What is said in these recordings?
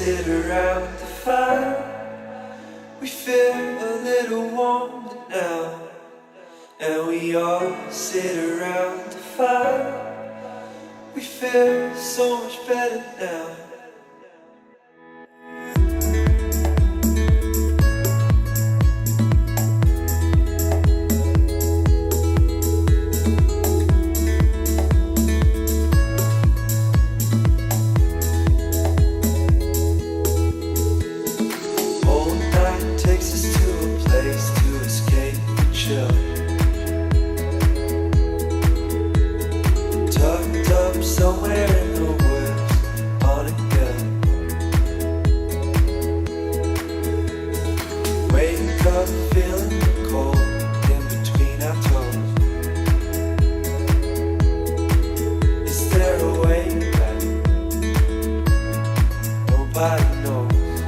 sit around the fire. We feel a little warmer now. And we all sit around the fire. We feel so much better now. Somewhere in the woods, on a hill. Wake up feeling the cold in between our toes. Is there a way back? Nobody knows.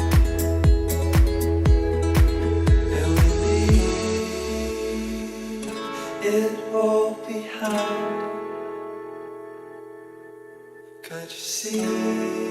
And we leave it all behind. Can't you see?